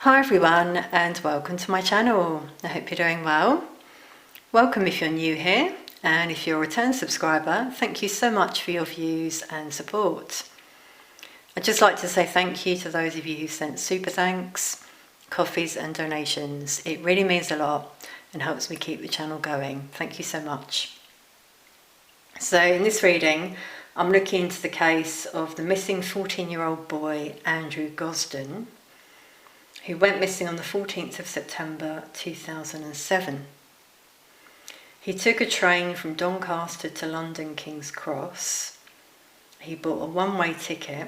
Hi everyone and welcome to my channel. I hope you're doing well. Welcome if you're new here, and if you're a return subscriber, thank you so much for your views and support. I'd just like to say thank you to those of you who sent super thanks, coffees and donations. It really means a lot and helps me keep the channel going. Thank you so much. So in this reading, I'm looking into the case of the missing 14-year-old boy, Andrew Gosden, who went missing on the 14th of September 2007. He took a train from Doncaster to London King's Cross. He bought a one-way ticket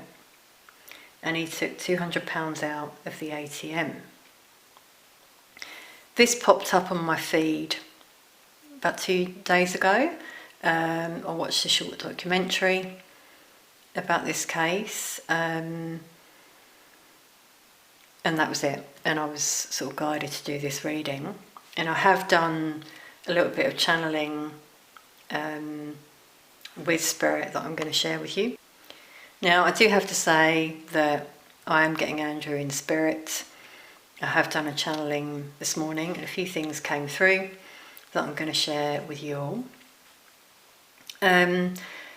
and he took £200 out of the ATM. This popped up on my feed about 2 days ago. I watched a short documentary about this case. And that was it, and I was sort of guided to do this reading. And I have done a little bit of channeling with Spirit that I'm going to share with you. Now, I do have to say that I am getting Andrew in Spirit. I have done a channeling this morning and a few things came through that I'm going to share with you all.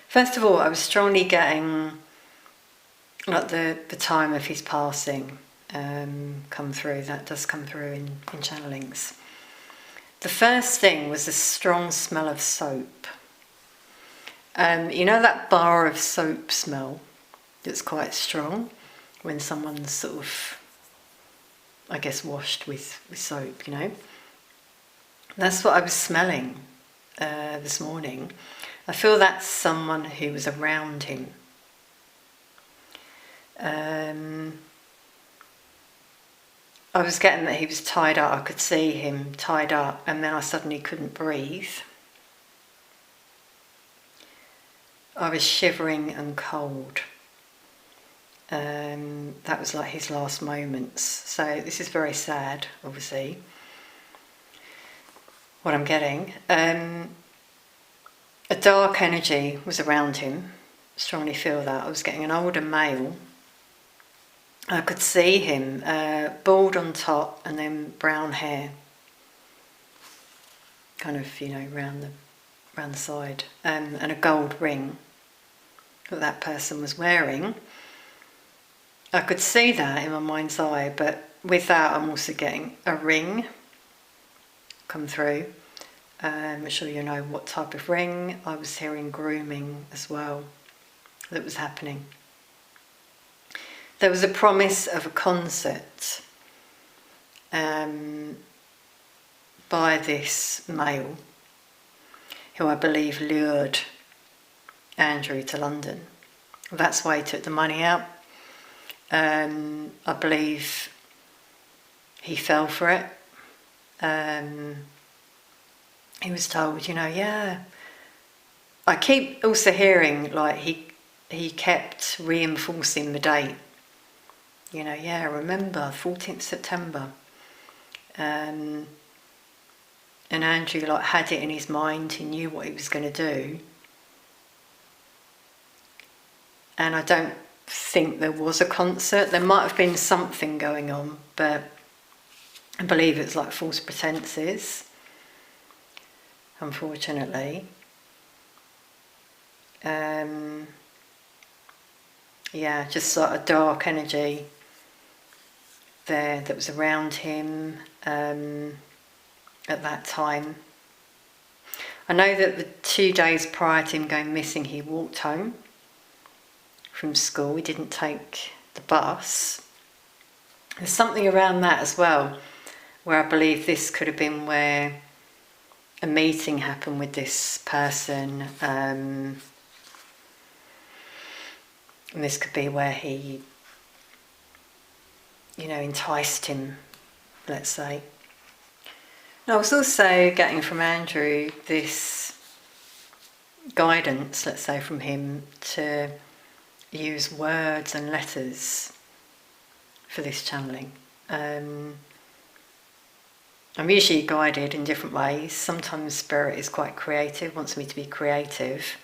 First of all, I was strongly getting like the time of his passing come through. That does come through in channelings. The first thing was a strong smell of soap. You know that bar of soap smell that's quite strong when someone's sort of, I guess, washed with soap, you know? That's what I was smelling this morning. I feel that's someone who was around him. I was getting that he was tied up. I could see him tied up, and then I suddenly couldn't breathe. I was shivering and cold. That was like his last moments. So this is very sad, obviously, what I'm getting. A dark energy was around him. Strongly feel that. I was getting an older male. I could see him, bald on top and then brown hair, kind of, you know, round the side, and a gold ring that person was wearing. I could see that in my mind's eye, but with that I'm also getting a ring come through. I'm sure you know what type of ring. I was hearing grooming as well that was happening. There was a promise of a concert by this male who I believe lured Andrew to London. That's why he took the money out. I believe he fell for it. He was told, you know, yeah. I keep also hearing like he kept reinforcing the date. You know, yeah, remember 14th September. And Andrew like had it in his mind. He knew what he was going to do. And I don't think there was a concert. There might have been something going on, but I believe it's like false pretenses, unfortunately. Yeah, just sort of dark energy there that was around him at that time. I know that the 2 days prior to him going missing, he walked home from school. He didn't take the bus. There's something around that as well, where I believe this could have been where a meeting happened with this person. And this could be where he, you know, enticed him, let's say. And I was also getting from Andrew this guidance, let's say, from him to use words and letters for this channeling. I'm usually guided in different ways. Sometimes Spirit is quite creative, wants me to be creative.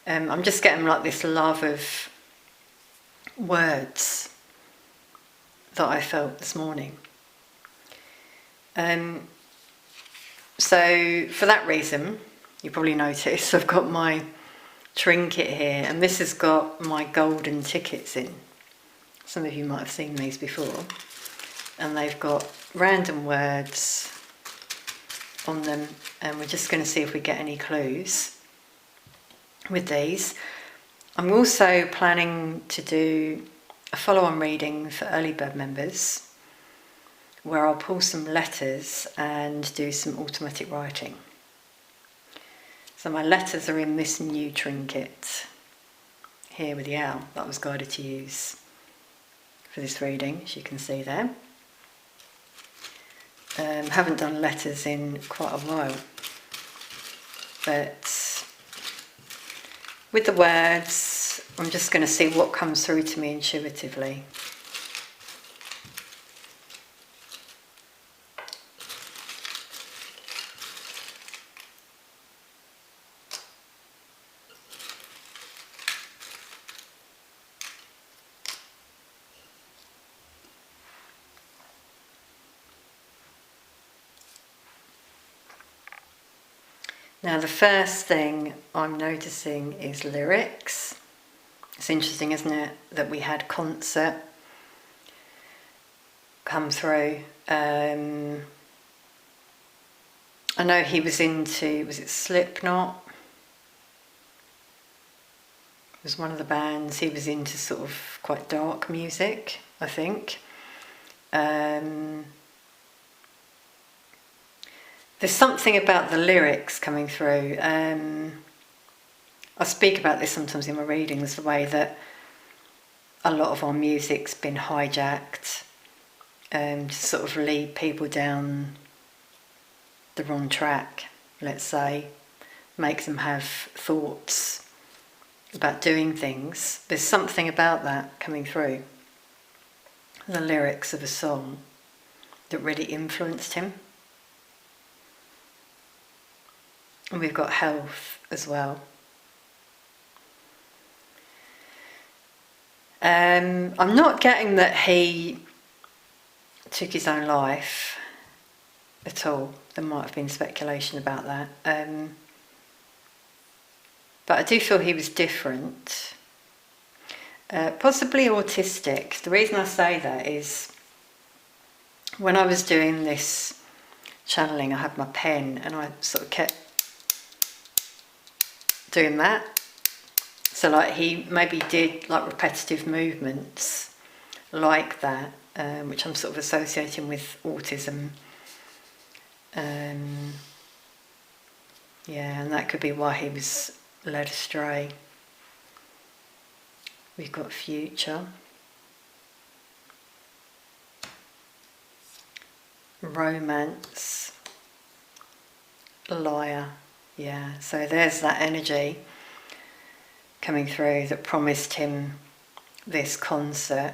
I'm just getting like this love of words that I felt this morning. So for that reason, you probably noticed I've got my trinket here, and this has got my golden tickets in. Some of you might have seen these before, and they've got random words on them, and we're just going to see if we get any clues with these. I'm also planning to do a follow-on reading for early bird members, where I'll pull some letters and do some automatic writing. So my letters are in this new trinket here with the owl that I was guided to use for this reading, as you can see there. Haven't done letters in quite a while, but with the words, I'm just going to see what comes through to me intuitively. Now the first thing I'm noticing is lyrics. It's interesting, isn't it, that we had concert come through. I know he was into, was it Slipknot? It was one of the bands. He was into sort of quite dark music, I think. There's something about the lyrics coming through. I speak about this sometimes in my readings, the way that a lot of our music's been hijacked to sort of lead people down the wrong track, let's say, make them have thoughts about doing things. There's something about that coming through, the lyrics of a song, that really influenced him. And we've got health as well. I'm not getting that he took his own life at all. There might have been speculation about that. But I do feel he was different. Possibly autistic. The reason I say that is when I was doing this channeling, I had my pen and I sort of kept doing that. So like he maybe did like repetitive movements like that, which I'm sort of associating with autism. Yeah, and that could be why he was led astray. We've got future, romance, liar. Yeah, so there's that energy coming through that promised him this concert.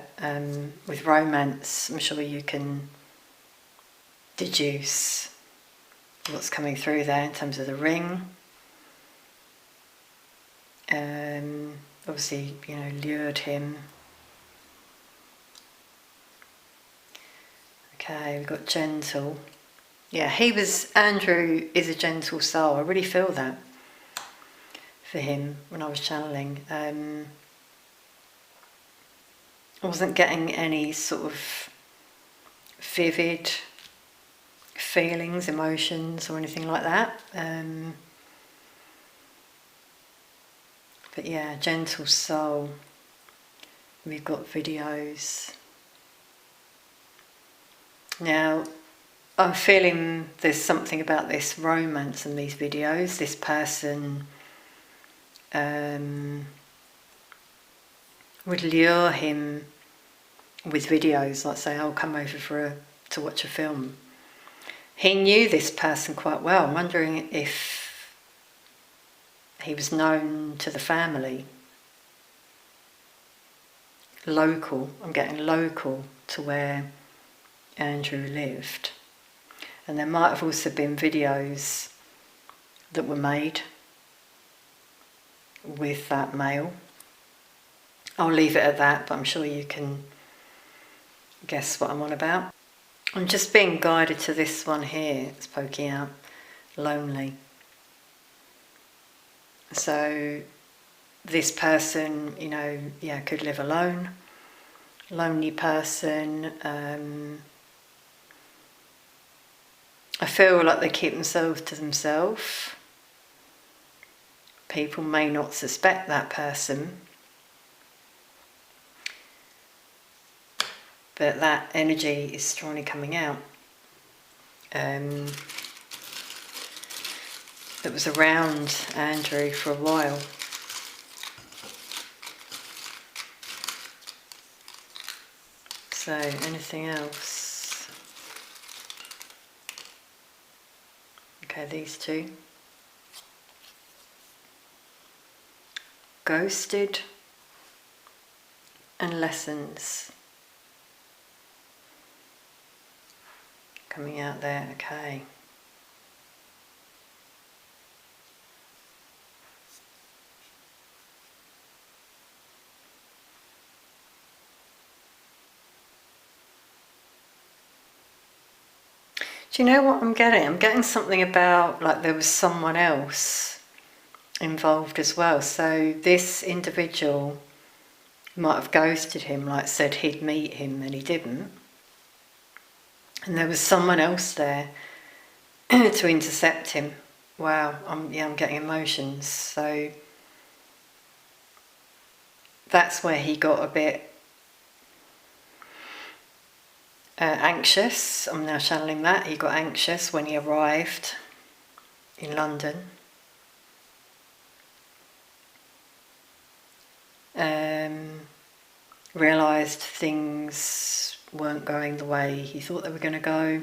With romance, I'm sure you can deduce what's coming through there in terms of the ring. Obviously, lured him. Okay, we've got gentle. Yeah, Andrew is a gentle soul. I really feel that for him when I was channeling. I wasn't getting any sort of vivid feelings, emotions or anything like that. But yeah, gentle soul. We've got videos. Now, I'm feeling there's something about this romance in these videos. This person would lure him with videos, like say, "I'll come over to watch a film." He knew this person quite well. I'm wondering if he was known to the family. Local, I'm getting local to where Andrew lived. And there might have also been videos that were made with that male. I'll leave it at that, but I'm sure you can guess what I'm on about. I'm just being guided to this one here. It's poking out. Lonely. So this person, could live alone. Lonely person. I feel like they keep themselves to themselves. People may not suspect that person, but that energy is strongly coming out. That was around Andrew for a while. So, anything else? Okay, these two. Ghosted and lessons. Coming out there, okay. Do you know what I'm getting? I'm getting something about like there was someone else involved as well. So this individual might have ghosted him, like said he'd meet him and he didn't. And there was someone else there to intercept him. Wow, I'm getting emotions. So that's where he got a bit anxious. I'm now channeling that. He got anxious when he arrived in London. Realised things weren't going the way he thought they were going to go.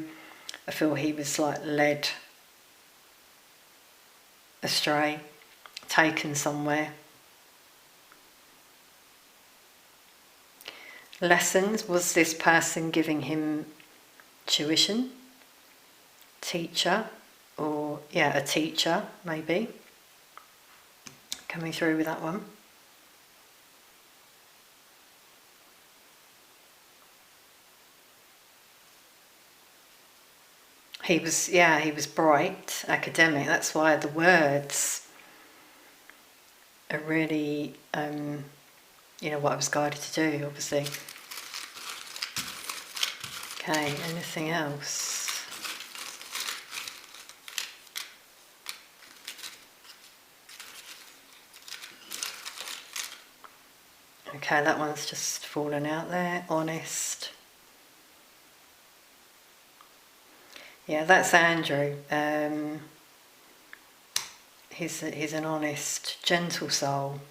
I feel he was like led astray, taken somewhere. Lessons, was this person giving him tuition? Teacher? Or, a teacher, maybe. Coming through with that one. He was bright, academic. That's why the words are really, what I was guided to do, obviously. Okay, anything else? Okay, that one's just fallen out there. Honest. Yeah, that's Andrew. He's an honest, gentle soul.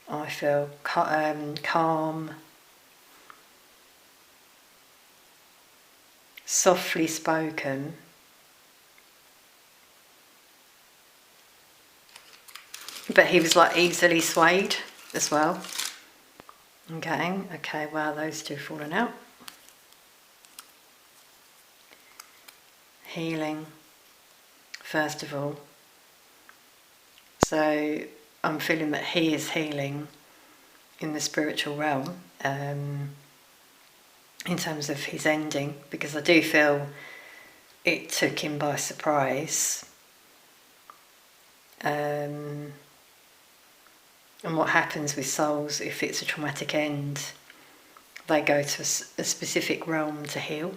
I feel calm, softly spoken. But he was like easily swayed as well. Okay, wow, those two fallen out. Healing, first of all. So I'm feeling that he is healing in the spiritual realm, in terms of his ending, because I do feel it took him by surprise. And what happens with souls, if it's a traumatic end, they go to a specific realm to heal.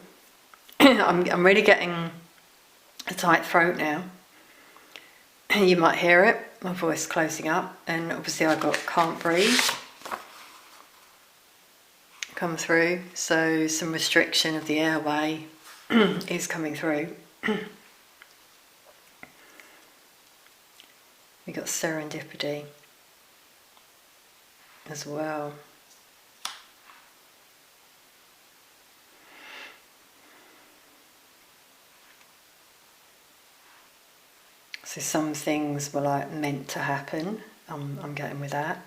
I'm really getting a tight throat now. You might hear it, my voice closing up, and obviously I got can't breathe come through, so some restriction of the airway is coming through. We got serendipity as well. So some things were like meant to happen. I'm getting with that.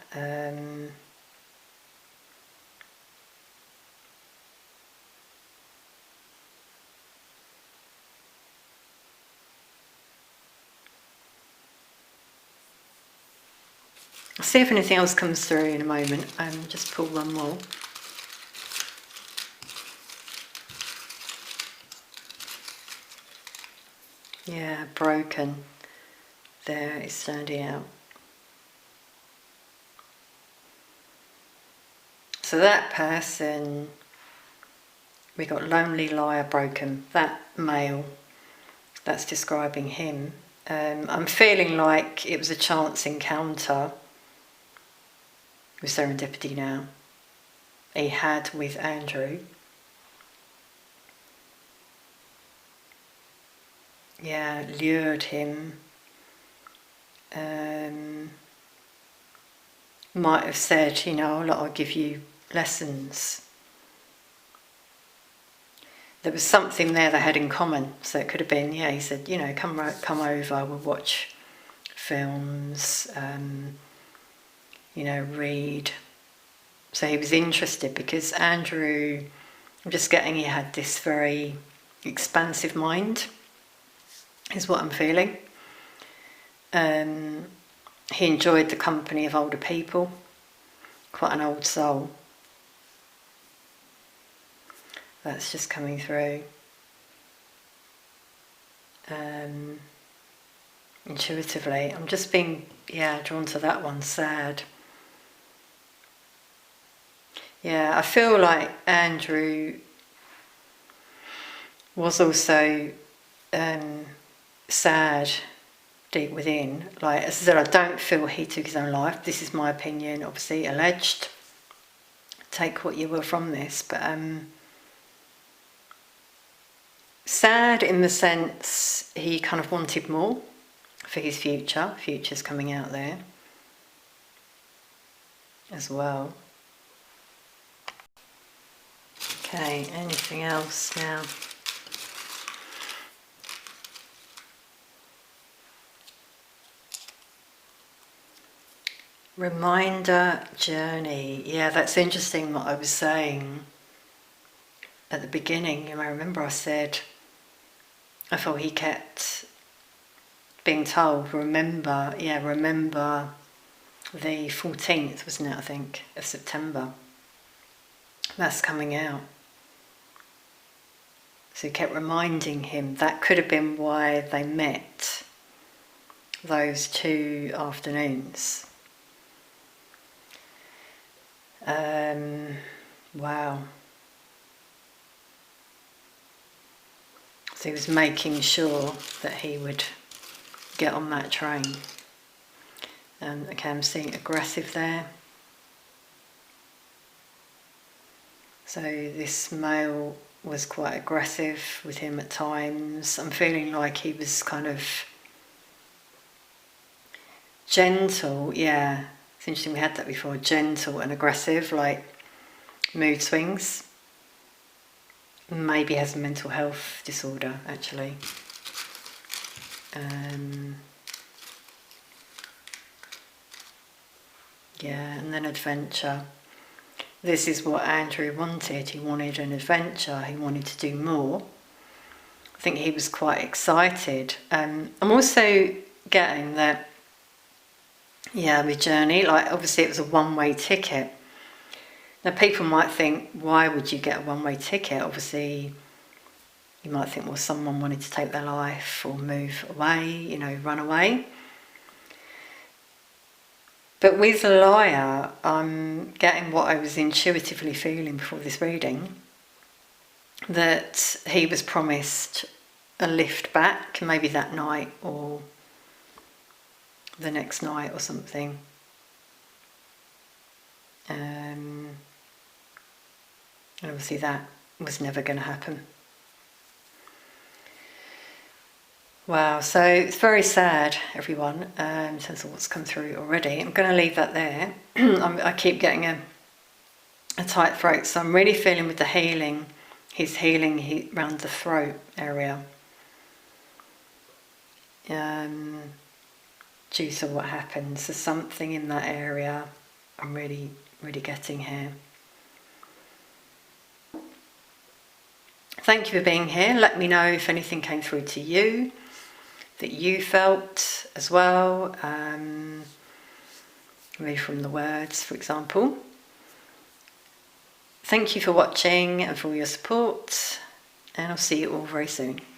see if anything else comes through in a moment. Just pull one more. Yeah, broken. There is standing out. So that person, we got lonely, liar, broken. That male, that's describing him. I'm feeling like it was a chance encounter with serendipity now. He had with Andrew. Yeah, lured him. Might have said, you know, I'll give you lessons. There was something there they had in common. So it could have been, yeah, he said, you know, come over, we'll watch films, you know, read. So he was interested because Andrew, I'm just getting, he had this very expansive mind, is what I'm feeling. He enjoyed the company of older people, quite an old soul. That's just coming through. Intuitively, I'm just being, drawn to that one, sad. Yeah, I feel like Andrew was also sad deep within. Like, as I said, I don't feel he took his own life. This is my opinion, obviously alleged. Take what you will from this, but sad in the sense he kind of wanted more for his future. Future's coming out there as well. Okay, anything else now? Reminder journey. Yeah, that's interesting what I was saying at the beginning. You may remember I said, I thought he kept being told, remember the 14th, wasn't it, I think, of September. That's coming out. So he kept reminding him. That could have been why they met those 2 afternoons. Wow. So he was making sure that he would get on that train. Okay, I'm seeing aggressive there. So this male was quite aggressive with him at times. I'm feeling like he was kind of gentle, yeah. It's interesting, we had that before, gentle and aggressive, like mood swings. Maybe has a mental health disorder, actually. Yeah, and then adventure. This is what Andrew wanted. He wanted an adventure. He wanted to do more. I think he was quite excited. I'm also getting that, the journey, like obviously it was a one-way ticket. Now people might think, why would you get a one-way ticket? Obviously you might think, well, someone wanted to take their life or move away, run away. But with the liar, I'm getting what I was intuitively feeling before this reading, that he was promised a lift back, maybe that night or the next night or something. And obviously that was never going to happen. Wow, so it's very sad, everyone, in terms of what's come through already. I'm going to leave that there. I keep getting a tight throat, so I'm really feeling with the healing. He's healing around the throat area. Due to what happens, there's something in that area I'm really, really getting here. Thank you for being here. Let me know if anything came through to you that you felt as well. remove from the words, for example. Thank you for watching and for all your support, and I'll see you all very soon.